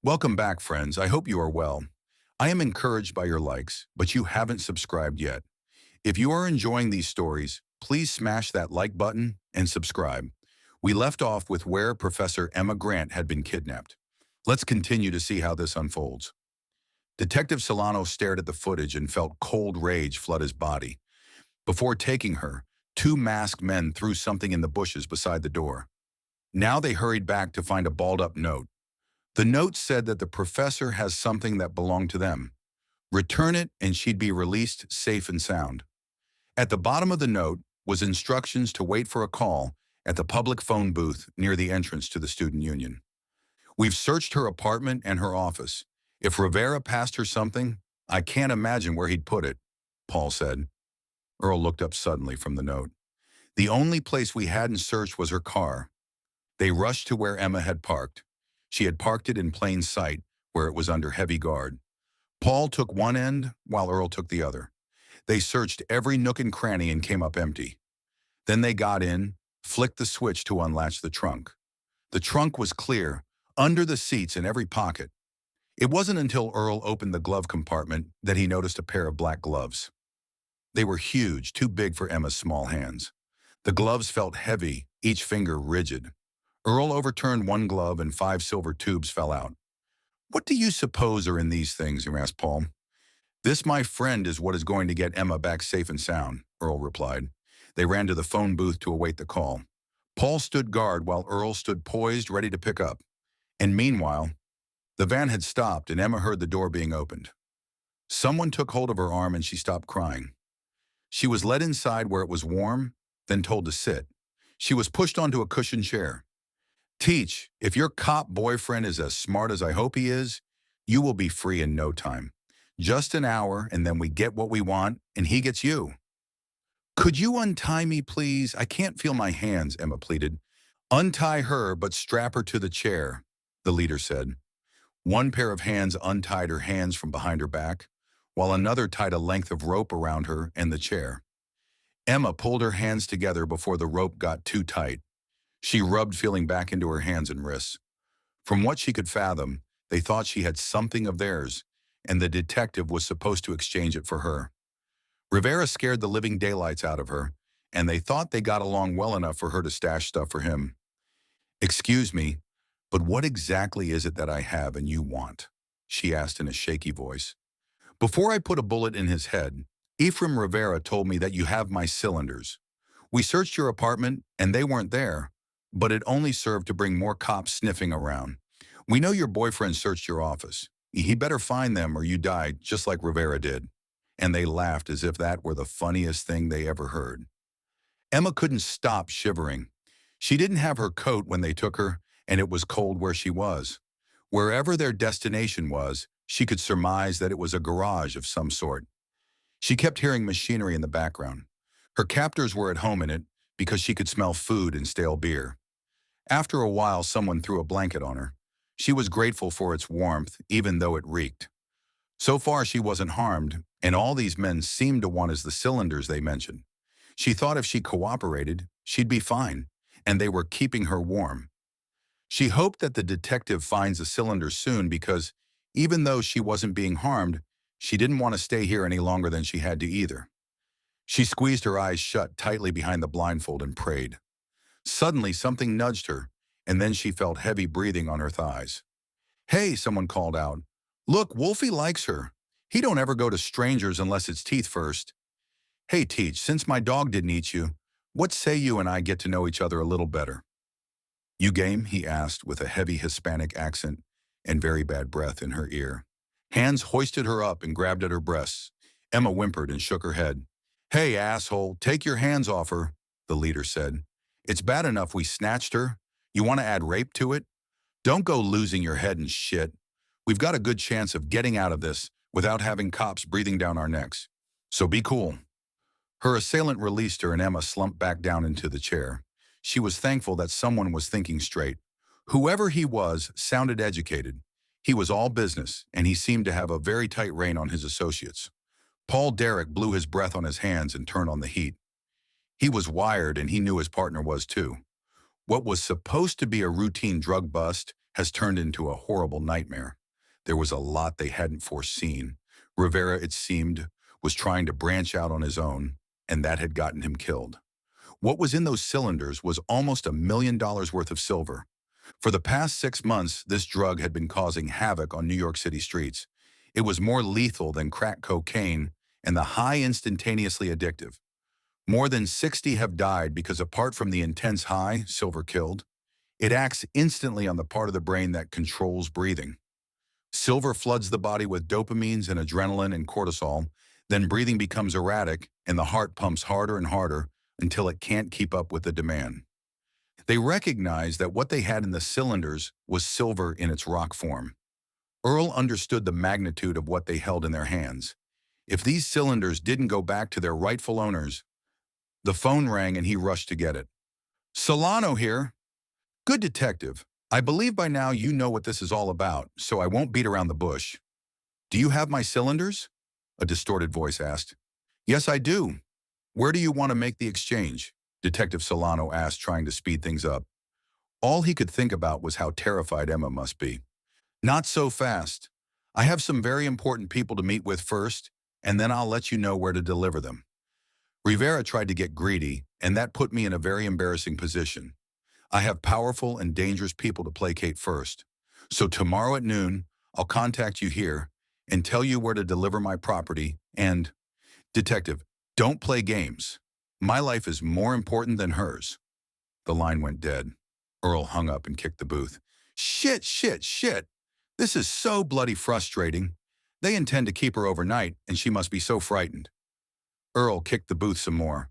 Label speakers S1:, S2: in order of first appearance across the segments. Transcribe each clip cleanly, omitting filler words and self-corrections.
S1: Welcome back, friends. I hope you are well. I am encouraged by your likes, but you haven't subscribed yet. If you are enjoying these stories, please smash that like button and subscribe. We left off with where Professor Emma Grant had been kidnapped. Let's continue to see how this unfolds. Detective Solano stared at the footage and felt cold rage flood his body. Before taking her, two masked men threw something in the bushes beside the door. Now they hurried back to find a balled-up note. The note said that the professor has something that belonged to them. Return it and she'd be released safe and sound. At the bottom of the note was instructions to wait for a call at the public phone booth near the entrance to the student union. We've searched her apartment and her office. If Rivera passed her something, I can't imagine where he'd put it, Paul said. Earl looked up suddenly from the note. The only place we hadn't searched was her car. They rushed to where Emma had parked. She had parked it in plain sight, where it was under heavy guard. Paul took one end, while Earl took the other. They searched every nook and cranny and came up empty. Then they got in, flicked the switch to unlatch the trunk. The trunk was clear, under the seats in every pocket. It wasn't until Earl opened the glove compartment that he noticed a pair of black gloves. They were huge, too big for Emma's small hands. The gloves felt heavy, each finger rigid. Earl overturned one glove and 5 silver tubes fell out. What do you suppose are in these things? Asked Paul. This, my friend, is what is going to get Emma back safe and sound, Earl replied. They ran to the phone booth to await the call. Paul stood guard while Earl stood poised, ready to pick up. And meanwhile, the van had stopped and Emma heard the door being opened. Someone took hold of her arm and she stopped crying. She was led inside where it was warm, then told to sit. She was pushed onto a cushioned chair. Teach, if your cop boyfriend is as smart as I hope he is, you will be free in no time. Just an hour, and then we get what we want, and he gets you. Could you untie me, please? I can't feel my hands, Emma pleaded. Untie her, but strap her to the chair, the leader said. One pair of hands untied her hands from behind her back, while another tied a length of rope around her and the chair. Emma pulled her hands together before the rope got too tight. She rubbed feeling back into her hands and wrists. From what she could fathom, they thought she had something of theirs, and the detective was supposed to exchange it for her. Rivera scared the living daylights out of her, and they thought they got along well enough for her to stash stuff for him. Excuse me, but what exactly is it that I have and you want? She asked in a shaky voice. Before I put a bullet in his head, Ephraim Rivera told me that you have my cylinders. We searched your apartment, and they weren't there, but it only served to bring more cops sniffing around. We know your boyfriend searched your office. He better find them or you die, just like Rivera did. And they laughed as if that were the funniest thing they ever heard. Emma couldn't stop shivering. She didn't have her coat when they took her, and it was cold where she was. Wherever their destination was, she could surmise that it was a garage of some sort. She kept hearing machinery in the background. Her captors were at home in it because she could smell food and stale beer. After a while, someone threw a blanket on her. She was grateful for its warmth, even though it reeked. So far, she wasn't harmed, and all these men seemed to want is the cylinders they mentioned. She thought if she cooperated, she'd be fine, and they were keeping her warm. She hoped that the detective finds the cylinders soon because, even though she wasn't being harmed, she didn't want to stay here any longer than she had to either. She squeezed her eyes shut tightly behind the blindfold and prayed. Suddenly, something nudged her, and then she felt heavy breathing on her thighs. Hey, someone called out. Look, Wolfie likes her. He don't ever go to strangers unless it's teeth first. Hey, Teach, since my dog didn't eat you, what say you and I get to know each other a little better? You game? He asked with a heavy Hispanic accent and very bad breath in her ear. Hands hoisted her up and grabbed at her breasts. Emma whimpered and shook her head. Hey, asshole, take your hands off her, the leader said. It's bad enough we snatched her. You want to add rape to it? Don't go losing your head and shit. We've got a good chance of getting out of this without having cops breathing down our necks. So be cool. Her assailant released her and Emma slumped back down into the chair. She was thankful that someone was thinking straight. Whoever he was sounded educated. He was all business, and he seemed to have a very tight rein on his associates. Paul Derrick blew his breath on his hands and turned on the heat. He was wired, and he knew his partner was too. What was supposed to be a routine drug bust has turned into a horrible nightmare. There was a lot they hadn't foreseen. Rivera, it seemed, was trying to branch out on his own, and that had gotten him killed. What was in those cylinders was almost $1 million worth of silver. For the past 6 months, this drug had been causing havoc on New York City streets. It was more lethal than crack cocaine and the high instantaneously addictive. More than 60 have died because apart from the intense high silver killed, it acts instantly on the part of the brain that controls breathing. Silver floods the body with dopamines and adrenaline and cortisol, then breathing becomes erratic and the heart pumps harder and harder until it can't keep up with the demand. They recognized that what they had in the cylinders was silver in its rock form. Earl understood the magnitude of what they held in their hands. If these cylinders didn't go back to their rightful owners, the phone rang and he rushed to get it. Solano here. Good detective. I believe by now you know what this is all about, so I won't beat around the bush. Do you have my cylinders? A distorted voice asked. Yes, I do. Where do you want to make the exchange? Detective Solano asked, trying to speed things up. All he could think about was how terrified Emma must be. Not so fast. I have some very important people to meet with first, and then I'll let you know where to deliver them. Rivera tried to get greedy, and that put me in a very embarrassing position. I have powerful and dangerous people to placate first. So tomorrow at noon, I'll contact you here and tell you where to deliver my property and, Detective, don't play games. My life is more important than hers. The line went dead. Earl hung up and kicked the booth. Shit, shit, shit. This is so bloody frustrating. They intend to keep her overnight, and she must be so frightened. Earl kicked the booth some more.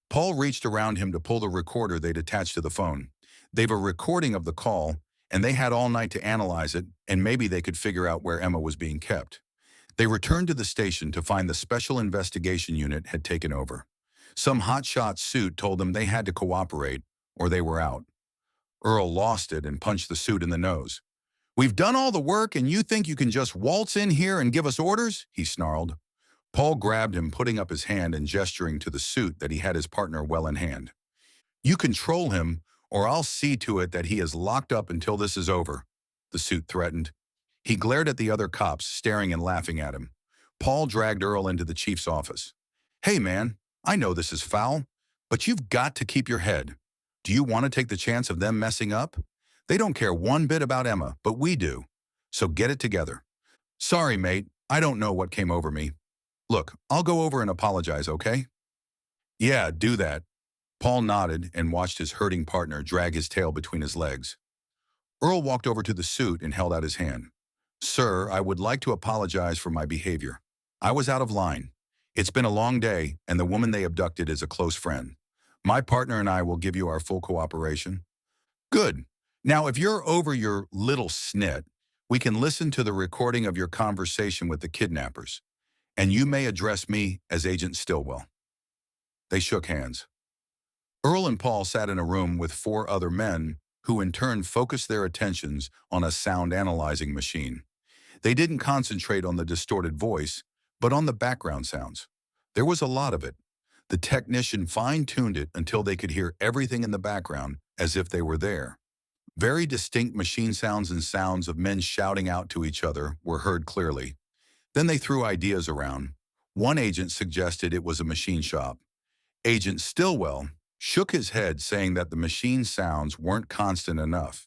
S1: Paul reached around him to pull the recorder they'd attached to the phone. They've a recording of the call, and they had all night to analyze it, and maybe they could figure out where Emma was being kept. They returned to the station to find the Special Investigation Unit had taken over. Some hotshot suit told them they had to cooperate, or they were out. Earl lost it and punched the suit in the nose. We've done all the work, and you think you can just waltz in here and give us orders? He snarled. Paul grabbed him, putting up his hand and gesturing to the suit that he had his partner well in hand. You control him, or I'll see to it that he is locked up until this is over, the suit threatened. He glared at the other cops, staring and laughing at him. Paul dragged Earl into the chief's office. Hey, man, I know this is foul, but you've got to keep your head. Do you want to take the chance of them messing up? They don't care one bit about Emma, but we do. So get it together. Sorry, mate, I don't know what came over me. Look, I'll go over and apologize, okay? Yeah, do that. Paul nodded and watched his hurting partner drag his tail between his legs. Earl walked over to the suit and held out his hand. Sir, I would like to apologize for my behavior. I was out of line. It's been a long day, and the woman they abducted is a close friend. My partner and I will give you our full cooperation. Good. Now, if you're over your little snit, we can listen to the recording of your conversation with the kidnappers, and you may address me as Agent Stillwell. They shook hands. Earl and Paul sat in a room with 4 other men who in turn focused their attentions on a sound analyzing machine. They didn't concentrate on the distorted voice, but on the background sounds. There was a lot of it. The technician fine-tuned it until they could hear everything in the background as if they were there. Very distinct machine sounds and sounds of men shouting out to each other were heard clearly. Then they threw ideas around. One agent suggested it was a machine shop. Agent Stillwell shook his head, saying that the machine sounds weren't constant enough.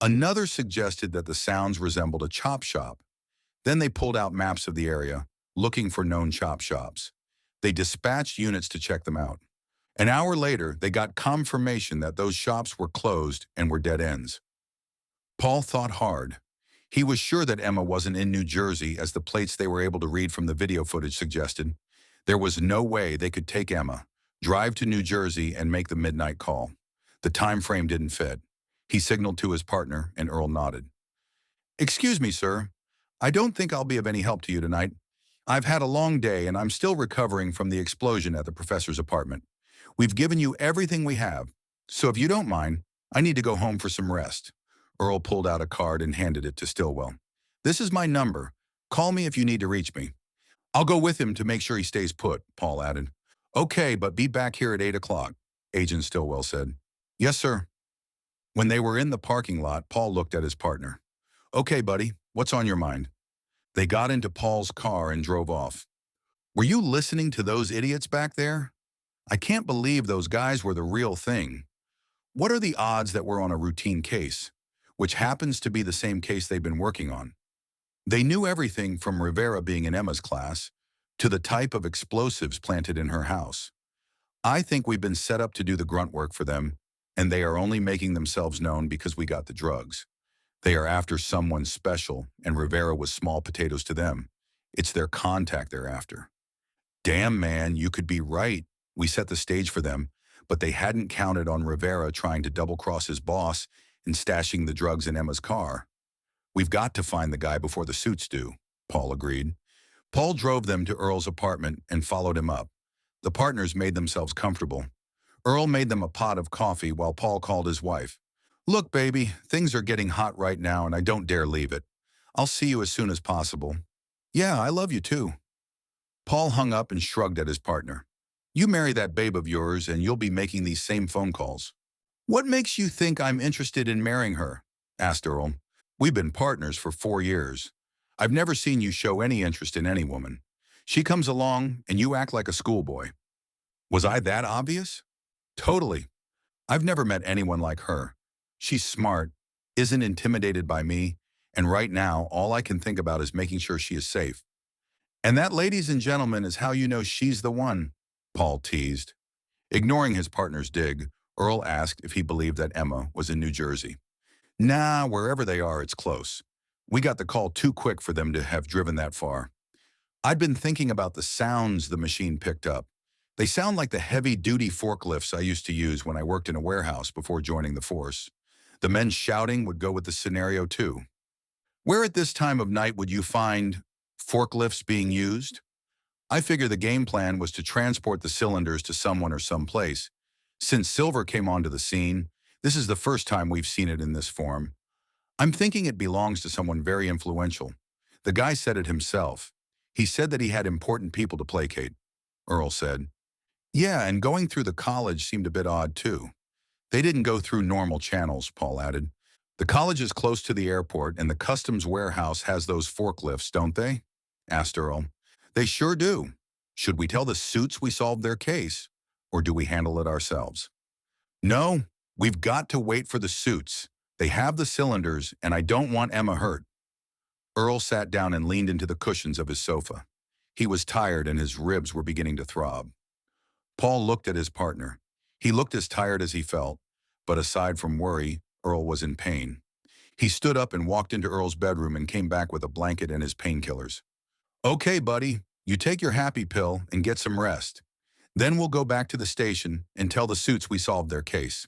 S1: Another suggested that the sounds resembled a chop shop. Then they pulled out maps of the area, looking for known chop shops. They dispatched units to check them out. An hour later, they got confirmation that those shops were closed and were dead ends. Paul thought hard. He was sure that Emma wasn't in New Jersey, as the plates they were able to read from the video footage suggested. There was no way they could take Emma, drive to New Jersey, and make the midnight call. The time frame didn't fit. He signaled to his partner, and Earl nodded. Excuse me, sir. I don't think I'll be of any help to you tonight. I've had a long day, and I'm still recovering from the explosion at the professor's apartment. We've given you everything we have, so if you don't mind, I need to go home for some rest. Earl pulled out a card and handed it to Stillwell. This is my number. Call me if you need to reach me. I'll go with him to make sure he stays put, Paul added. Okay, but be back here at 8 o'clock, Agent Stillwell said. Yes, sir. When they were in the parking lot, Paul looked at his partner. Okay, buddy, what's on your mind? They got into Paul's car and drove off. Were you listening to those idiots back there? I can't believe those guys were the real thing. What are the odds that we're on a routine case, which happens to be the same case they've been working on? They knew everything from Rivera being in Emma's class to the type of explosives planted in her house. I think we've been set up to do the grunt work for them, and they are only making themselves known because we got the drugs. They are after someone special, and Rivera was small potatoes to them. It's their contact they're after. Damn, man, you could be right. We set the stage for them, but they hadn't counted on Rivera trying to double-cross his boss and stashing the drugs in Emma's car. We've got to find the guy before the suits do, Paul agreed. Paul drove them to Earl's apartment and followed him up. The partners made themselves comfortable. Earl made them a pot of coffee while Paul called his wife. Look, baby, things are getting hot right now and I don't dare leave it. I'll see you as soon as possible. Yeah, I love you too. Paul hung up and shrugged at his partner. You marry that babe of yours and you'll be making these same phone calls. What makes you think I'm interested in marrying her? Asked Earl. We've been partners for 4 years. I've never seen you show any interest in any woman. She comes along and you act like a schoolboy. Was I that obvious? Totally. I've never met anyone like her. She's smart, isn't intimidated by me, and right now all I can think about is making sure she is safe. And that, ladies and gentlemen, is how you know she's the one, Paul teased. Ignoring his partner's dig, Earl asked if he believed that Emma was in New Jersey. Nah, wherever they are, it's close. We got the call too quick for them to have driven that far. I'd been thinking about the sounds the machine picked up. They sound like the heavy-duty forklifts I used to use when I worked in a warehouse before joining the force. The men shouting would go with the scenario too. Where at this time of night would you find forklifts being used? I figure the game plan was to transport the cylinders to someone or someplace. Since Silver came onto the scene, this is the first time we've seen it in this form. I'm thinking it belongs to someone very influential. The guy said it himself. He said that he had important people to placate. Earl said. Yeah, and going through the college seemed a bit odd too. They didn't go through normal channels, Paul added. The college is close to the airport and the customs warehouse has those forklifts, don't they? Asked Earl. They sure do. Should we tell the suits we solved their case, or do we handle it ourselves? No, we've got to wait for the suits. They have the cylinders, and I don't want Emma hurt. Earl sat down and leaned into the cushions of his sofa. He was tired and his ribs were beginning to throb. Paul looked at his partner. He looked as tired as he felt, but aside from worry, Earl was in pain. He stood up and walked into Earl's bedroom and came back with a blanket and his painkillers. Okay, buddy, you take your happy pill and get some rest. Then we'll go back to the station and tell the suits we solved their case.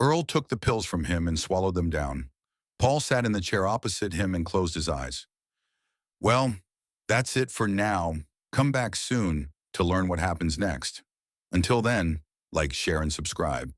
S1: Earl took the pills from him and swallowed them down. Paul sat in the chair opposite him and closed his eyes. Well, that's it for now. Come back soon to learn what happens next. Until then, like, share, and subscribe.